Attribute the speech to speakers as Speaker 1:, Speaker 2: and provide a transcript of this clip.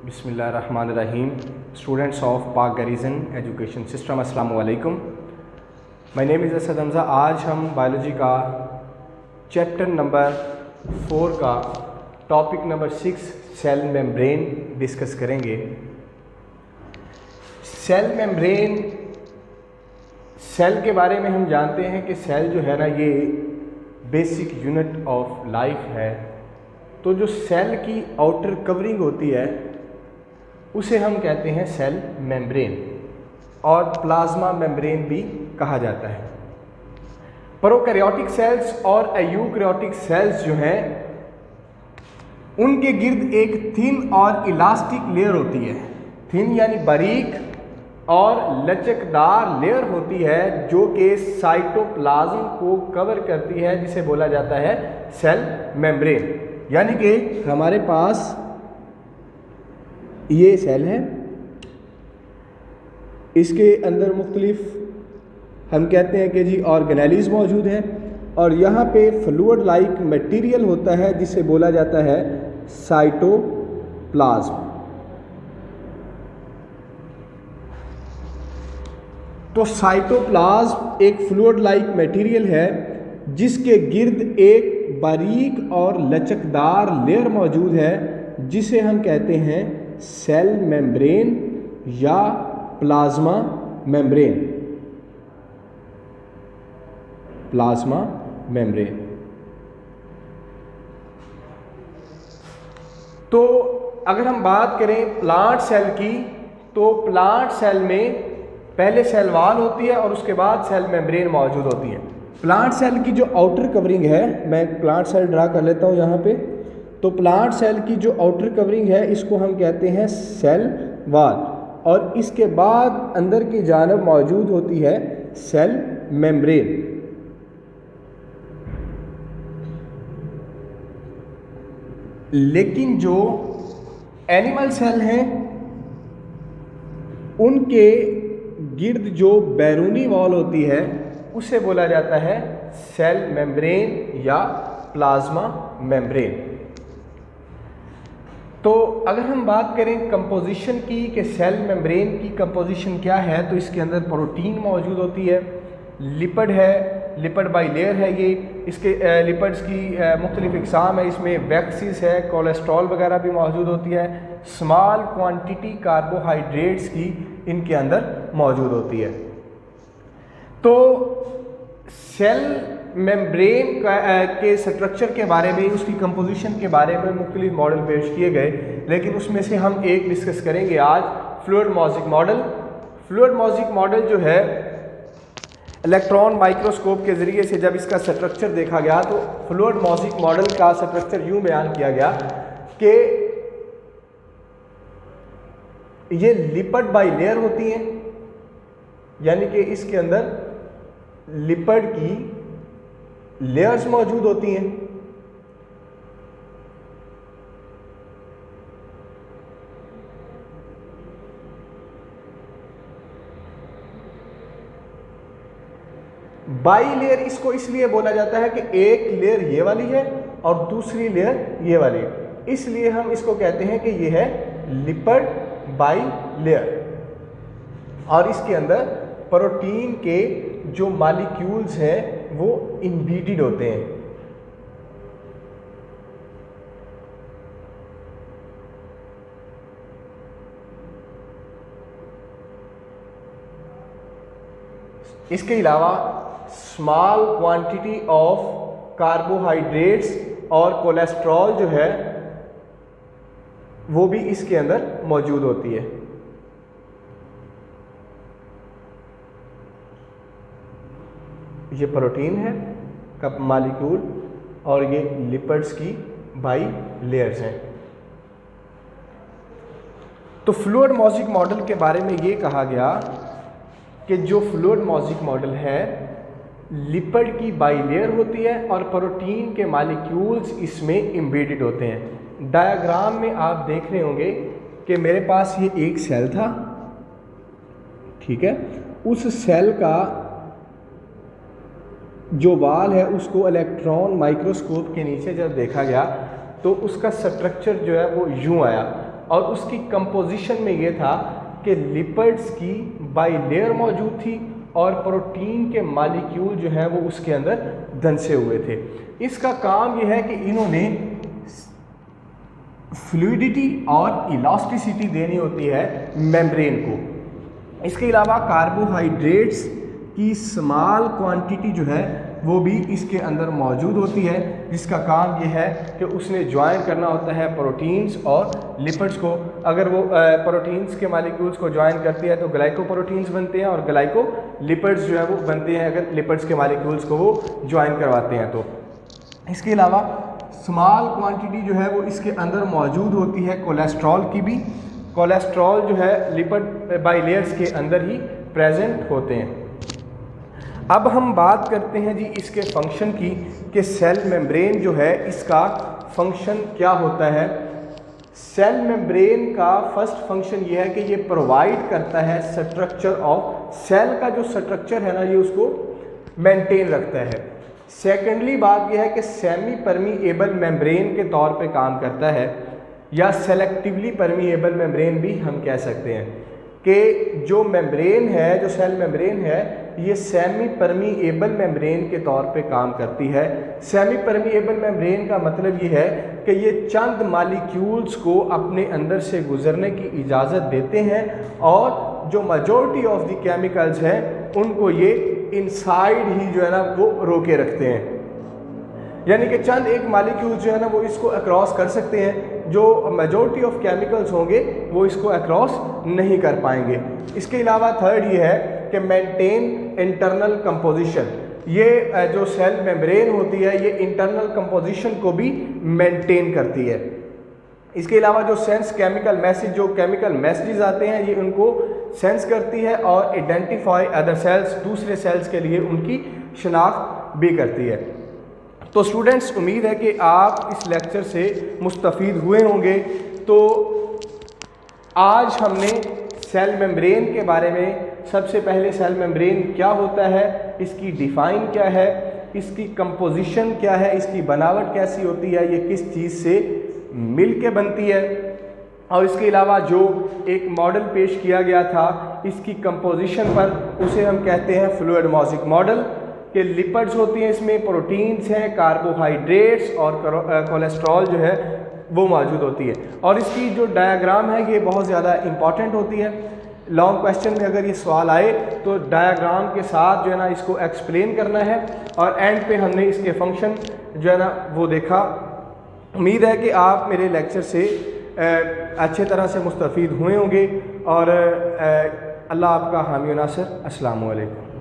Speaker 1: बिस्मिल्लाहिर्रहमानिर्रहीम। Students of Pak garrison education system, अस्सलाम वालेकुम। My name is Asad Hamza. आज हम बायोलॉजी का चैप्टर नंबर 4 का topic number 6 cell membrane discuss करेंगे। सेल मेम्ब्रेन, सेल के बारे में हम जानते हैं कि सेल जो है ना, ये बेसिक यूनिट ऑफ लाइफ है। तो जो सेल की आउटर कवरिंग होती है उसे हम कहते हैं सेल मेम्ब्रेन, और प्लाज्मा मेम्ब्रेन भी कहा जाता है। प्रोकैरियोटिक सेल्स और यूकैरियोटिक सेल्स जो हैं उनके गिर्द एक थिन और इलास्टिक लेयर होती है। थिन यानी बारीक और लचकदार लेयर होती है जो कि साइटोप्लाज्म को कवर करती है, जिसे बोला जाता है सेल मेम्ब्रेन। यानी कि हमारे पास ये सेल है, इसके अंदर मुख्तलिफ हम कहते हैं कि जी ऑर्गेनेलीज मौजूद हैं, और यहाँ पे फ्लूइड लाइक मटेरियल होता है जिसे बोला जाता है साइटोप्लाज्म। तो साइटोप्लाज्म एक फ्लूइड लाइक मटेरियल है जिसके गिर्द एक बारीक और लचकदार लेयर मौजूद है जिसे हम कहते हैं सेल मेम्ब्रेन या प्लाज्मा मेम्ब्रेन। Plasma membrane. तो अगर हम बात करें प्लांट सेल की, तो प्लांट सेल में पहले सेल वॉल होती है और उसके बाद सेल मेम्ब्रेन मौजूद होती है। प्लांट सेल की जो आउटर कवरिंग है, मैं प्लांट सेल ड्रा कर लेता हूँ यहाँ पे। तो प्लांट सेल की जो आउटर कवरिंग है इसको हम कहते हैं सेल वॉल, और इसके बाद अंदर की जानब मौजूद होती है सेल मेम्ब्रेन। लेकिन जो एनिमल सेल हैं उनके गिर्द जो बैरूनी वॉल होती है उसे बोला जाता है सेल मेम्ब्रेन या प्लाज्मा मेम्ब्रेन। तो अगर हम बात करें कंपोजिशन की कि सेल मेम्ब्रेन की कंपोजिशन क्या है, तो इसके अंदर प्रोटीन मौजूद होती है, लिपिड है, लिपिड बाई लेयर है ये। इसके लिपिड्स की मुख्तलिफ इकसाम है, इसमें वैक्सीज है, कोलेस्ट्रॉल वगैरह भी मौजूद होती है, स्मॉल क्वांटिटी कार्बोहाइड्रेट्स की इनके अंदर मौजूद होती है। तो सेल मेम्ब्रेन के स्ट्रक्चर के बारे में, उसकी कंपोजिशन के बारे में मुख्तलिफ मॉडल पेश किए गए, लेकिन उसमें से हम एक डिस्कस करेंगे आज, fluid mosaic model. Fluid mosaic model जो है, इलेक्ट्रॉन माइक्रोस्कोप के ज़रिए से जब इसका स्ट्रक्चर देखा गया तो फ्लूइड मोज़ेक मॉडल का स्ट्रक्चर यूँ बयान किया गया कि ये लिपिड बाई लेयर होती हैं, यानी कि इसके अंदर लिपिड की लेयर्स मौजूद होती हैं। बाई लेयर इसको इसलिए बोला जाता है कि एक लेयर ये वाली है और दूसरी लेयर ये वाली है, इसलिए हम इसको कहते हैं कि ये है लिपिड बाई लेयर। और इसके अंदर प्रोटीन के जो मॉलिक्यूल्स हैं वो इम्बेडेड होते हैं। इसके अलावा स्मॉल क्वांटिटी ऑफ कार्बोहाइड्रेट्स और कोलेस्ट्रॉल जो है वो भी इसके अंदर मौजूद होती है। ये प्रोटीन है का मॉलिक्यूल और ये लिपिड्स की बाई लेयर्स हैं। तो फ्लूइड मोज़ेक मॉडल के बारे में ये कहा गया कि जो फ्लूइड मोज़ेक मॉडल है, लिपिड की बाई लेयर होती है और प्रोटीन के मॉलिक्यूल्स इसमें एम्बेडेड होते हैं। डायग्राम में आप देख रहे होंगे कि मेरे पास ये एक सेल था, ठीक है। उस सेल का जो वाल है उसको इलेक्ट्रॉन माइक्रोस्कोप के नीचे जब देखा गया तो उसका स्ट्रक्चर जो है वो यूँ आया। और उसकी कंपोजिशन में ये था कि लिपिड्स की बाइलेयर मौजूद थी और प्रोटीन के मालिक्यूल जो हैं वो उसके अंदर धंसे हुए थे। इसका काम ये है कि इन्होंने फ्लूइडिटी और इलास्टिसिटी देनी होती है मेम्ब्रेन को। इसके अलावा कार्बोहाइड्रेट्स की स्मॉल क्वांटिटी जो है वो भी इसके अंदर मौजूद होती है, जिसका काम ये है कि उसने ज्वाइन करना होता है प्रोटीन्स और लिपिड्स को। अगर वो प्रोटीन्स के मालिक्यूल्स को ज्वाइन करती है तो ग्लाइकोप्रोटीन्स बनते हैं और ग्लाइकोलिपिड्स जो है वो बनते हैं अगर लिपिड्स के मालिक्यूल्स को वो ज्वाइन करवाते हैं तो। इसके अलावा स्मॉल क्वांटिटी जो है वो इसके अंदर मौजूद होती है कोलेस्ट्रॉल की भी। कोलेस्ट्रॉल जो है लिपिड बाइलेयर्स के अंदर ही प्रेजेंट होते हैं। अब हम बात करते हैं जी इसके फंक्शन की कि सेल मेम्ब्रेन जो है इसका फंक्शन क्या होता है। सेल मेम्ब्रेन का फर्स्ट फंक्शन ये है कि ये प्रोवाइड करता है स्ट्रक्चर ऑफ सेल का जो स्ट्रक्चर है ना ये उसको मेंटेन रखता है। सेकेंडली बात यह है कि सेमी परमीएबल मेम्ब्रेन के तौर पे काम करता है या सेलेक्टिवली परमीएबल मेम्ब्रेन भी हम कह सकते हैं कि जो मेम्ब्रेन है जो सेल मेम्ब्रेन है ये सेमी परमीएबल मेम्ब्रेन के तौर पे काम करती है। सेमी परमीएबल मेम्ब्रेन का मतलब ये है कि ये चंद मालिक्यूल्स को अपने अंदर से गुजरने की इजाज़त देते हैं और जो मेजॉरिटी ऑफ द केमिकल्स हैं उनको ये इनसाइड ही जो है ना वो रोके रखते हैं। यानी कि चंद एक मालिक्यूल जो है ना वो इसको अक्रॉस कर सकते हैं, जो मेजॉरिटी ऑफ केमिकल्स होंगे वो इसको अक्रॉस नहीं कर पाएंगे। इसके अलावा थर्ड ये है कि मेंटेन इंटरनल कंपोजिशन। ये जो सेल मेम्ब्रेन होती है ये इंटरनल कंपोजिशन को भी मेंटेन करती है। इसके अलावा जो सेंस केमिकल मैसेज जो केमिकल मैसेजेस आते हैं ये उनको सेंस करती है और आइडेंटिफाई अदर सेल्स दूसरे सेल्स के लिए उनकी शनाख्त भी करती है। तो स्टूडेंट्स उम्मीद है कि आप इस लेक्चर से मुस्तफ़ीद हुए होंगे। तो आज हमने सेल मेम्ब्रेन के बारे में सबसे पहले सेल मेम्ब्रेन क्या होता है, इसकी डिफ़ाइन क्या है, इसकी कंपोजिशन क्या है, इसकी बनावट कैसी होती है, ये किस चीज़ से मिल के बनती है, और इसके अलावा जो एक मॉडल पेश किया गया था इसकी कंपोजिशन पर उसे हम कहते हैं फ्लूइड मॉज़िक मॉडल के लिपिड्स होती हैं, इसमें प्रोटीन्स हैं, कार्बोहाइड्रेट्स और कोलेस्ट्रॉल जो है वो मौजूद होती है। और इसकी जो डायग्राम है ये बहुत ज़्यादा इम्पॉर्टेंट होती है। लॉन्ग क्वेश्चन में अगर ये सवाल आए तो डायग्राम के साथ जो है ना इसको एक्सप्लेन करना है और एंड पे हमने इसके फंक्शन जो है ना वो देखा। उम्मीद है कि आप मेरे लेक्चर से अच्छे तरह से मुस्तफ़ीद हुए होंगे और अल्लाह आपका हामी व नासिर। अस्सलामु अलैकुम।